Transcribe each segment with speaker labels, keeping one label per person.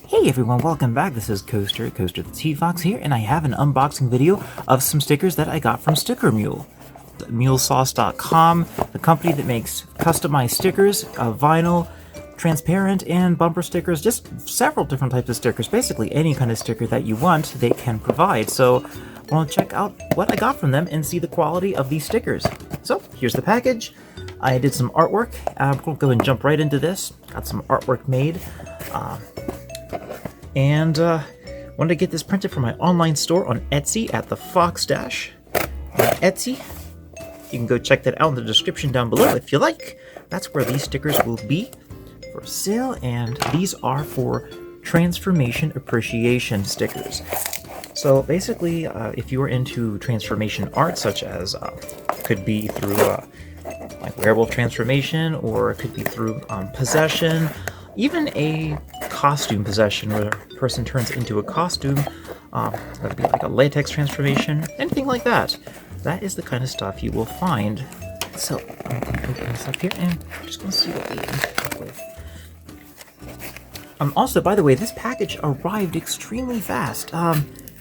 Speaker 1: Hey everyone, welcome back. This is Coaster the T-Fox here, and I have an unboxing video of some stickers that I got from Sticker Mule. Mulesauce.com, the company that makes customized stickers, vinyl, transparent, and bumper stickers, just several different types of stickers. Basically any kind of sticker that you want, they can provide. So I want to check out what I got from them and see the quality of these stickers. So here's the package. I did some artwork. We'll go and jump right into this. Got some artwork made. And wanted to get this printed for my online store on Etsy at the Fox Dash on Etsy. You can go check that out in the description down below if you like. That's where these stickers will be for sale, and these are for transformation appreciation stickers. So basically, if you are into transformation art, such as could be through like werewolf transformation, or it could be through possession, even a costume possession where a person turns into a costume, that would be like a latex transformation, anything like that. That is the kind of stuff you will find. So I'm going to open this up here and I'm just going to see what we ended up with. Also, by the way, this package arrived extremely fast.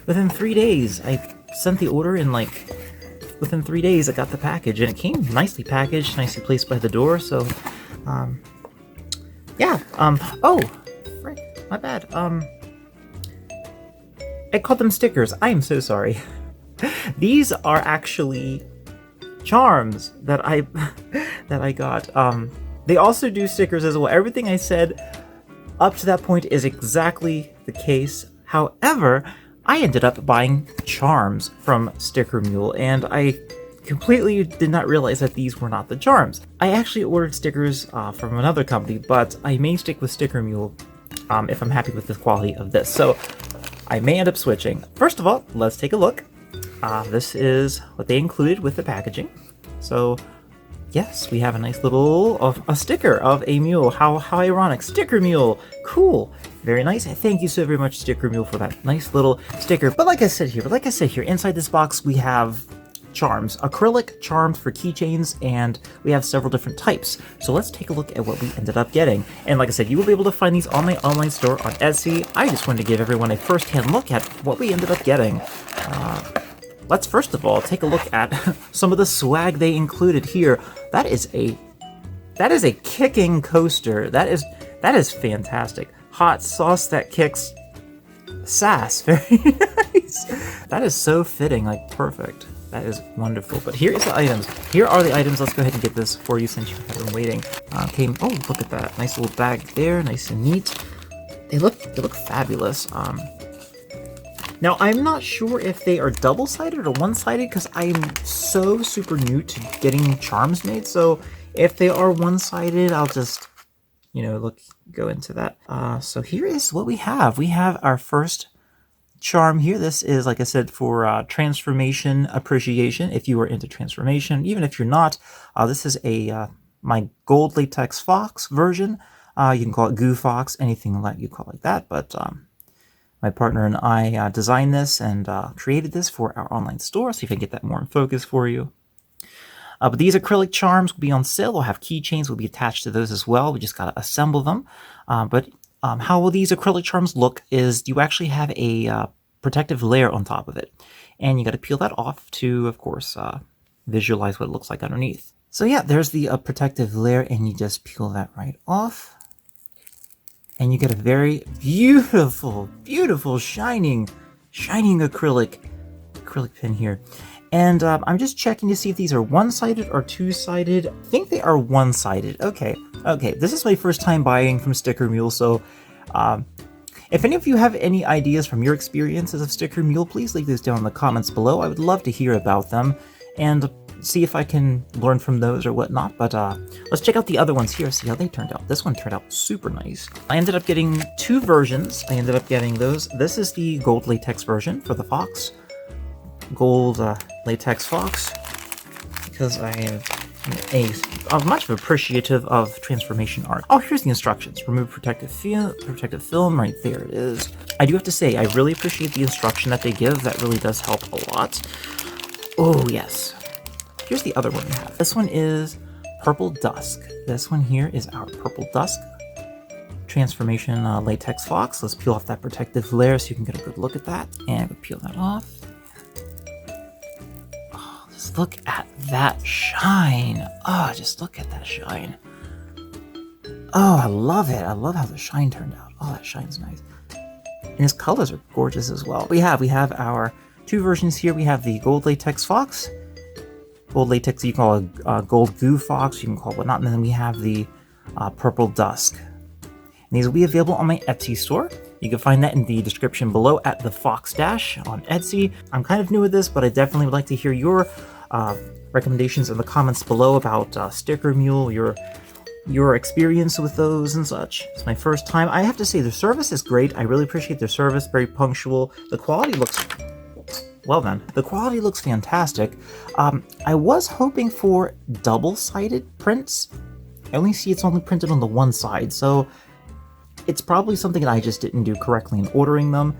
Speaker 1: Within 3 days, I sent the order in within 3 days I got the package, and it came nicely packaged, nicely placed by the door. So, yeah. Oh, frick, my bad. I called them stickers. I am so sorry. These are actually charms that I got. They also do stickers as well. Everything I said up to that point is exactly the case. However, I ended up buying charms from Sticker Mule, and I completely did not realize that these were not the charms. I actually ordered stickers from another company, but I may stick with Sticker Mule if I'm happy with the quality of this. So I may end up switching. First of all, let's take a look. This is what they included with the packaging. So yes, we have a nice little a sticker of a mule. How ironic. Sticker Mule. Cool. Very nice. Thank you so very much, Sticker Mule, for that nice little sticker. But like I said here, inside this box we have charms, acrylic charms for keychains, and we have several different types. So let's take a look at what we ended up getting. And like I said, you will be able to find these on my online store on Etsy. I just wanted to give everyone a first-hand look at what we ended up getting. Let's first of all take a look at some of the swag they included here. That is a kicking coaster. That is fantastic. Hot sauce that kicks sass. Very nice. That is so fitting, like perfect. That is wonderful. But here is the items. Here are the items. Let's go ahead and get this for you since you have been waiting. Oh, look at that. Nice little bag there. Nice and neat. They look fabulous. Now, I'm not sure if they are double-sided or one-sided because I'm so super new to getting charms made. So if they are one-sided, I'll just, go into that. So here is what we have. We have our first charm here. This is, like I said, for transformation appreciation. If you are into transformation, even if you're not, this is my gold latex fox version. You can call it goo fox, anything like you call it like that. But my partner and I designed this and created this for our online store. See if I can get that more in focus for you. But these acrylic charms will be on sale. We'll have keychains will be attached to those as well. We just got to assemble them. But how these acrylic charms look is you actually have a protective layer on top of it. And you got to peel that off to, of course, visualize what it looks like underneath. So yeah, there's the protective layer, and you just peel that right off. And you get a very beautiful, shining acrylic pin here. And I'm just checking to see if these are one-sided or two-sided. I think they are one-sided. Okay. This is my first time buying from Sticker Mule, so if any of you have any ideas from your experiences of Sticker Mule, please leave those down in the comments below. I would love to hear about them and see if I can learn from those or whatnot. But let's check out the other ones here, see how they turned out. This one turned out super nice. I ended up getting two versions. I ended up getting those. This is the gold latex version for the fox. Gold latex fox, because I am much of appreciative of transformation art. Oh, here's the instructions. Remove protective film, right there it is. I do have to say, I really appreciate the instruction that they give. That really does help a lot. Oh, yes. Here's the other one we have. This one is Purple Dusk. This one here is our Purple Dusk transformation latex fox. Let's peel off that protective layer so you can get a good look at that. And we peel that off. Oh, just look at that shine. Oh, just look at that shine. Oh, I love it. I love how the shine turned out. Oh, that shine's nice. And his colors are gorgeous as well. We have our two versions here. We have the gold latex fox. Gold latex, you can call a gold goo fox, you can call it whatnot. And then we have the purple dusk. And these will be available on my Etsy store. You can find that in the description below at the Fox Dash on Etsy. I'm kind of new at this, but I definitely would like to hear your recommendations in the comments below about Sticker Mule, your experience with those and such. It's my first time. I have to say, their service is great. I really appreciate their service, very punctual. The quality looks... Well then, the quality looks fantastic. I was hoping for double-sided prints. I only see it's only printed on the one side, so it's probably something that I just didn't do correctly in ordering them.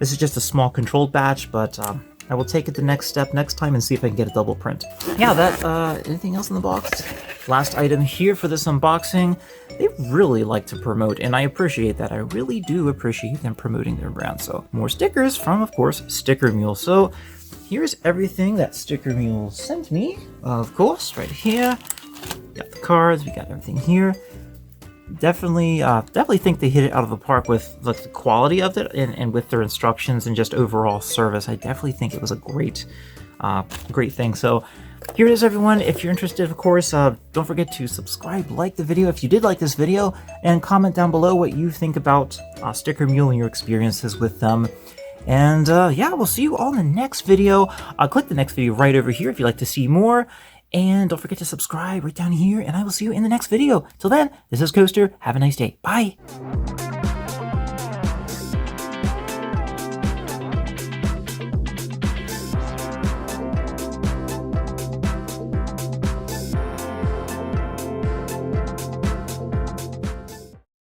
Speaker 1: This is just a small controlled batch, but I will take it the next step next time and see if I can get a double print. Yeah, anything else in the box? Last item here for this unboxing. They really like to promote, and I appreciate that. I really do appreciate them promoting their brand. So more stickers from, of course, Sticker Mule. So here's everything that Sticker Mule sent me. Of course, right here. Got the cards, we got everything here. Definitely think they hit it out of the park with the quality of it and with their instructions and just overall service. I definitely think it was a great thing. So here it is, everyone. If you're interested, of course, don't forget to subscribe, like the video if you did like this video, and comment down below what you think about Sticker Mule and your experiences with them. And yeah, we'll see you all in the next video. Click the next video right over here if you'd like to see more. And don't forget to subscribe right down here, and I will see you in the next video. Till then, this is Coaster. Have a nice day. Bye!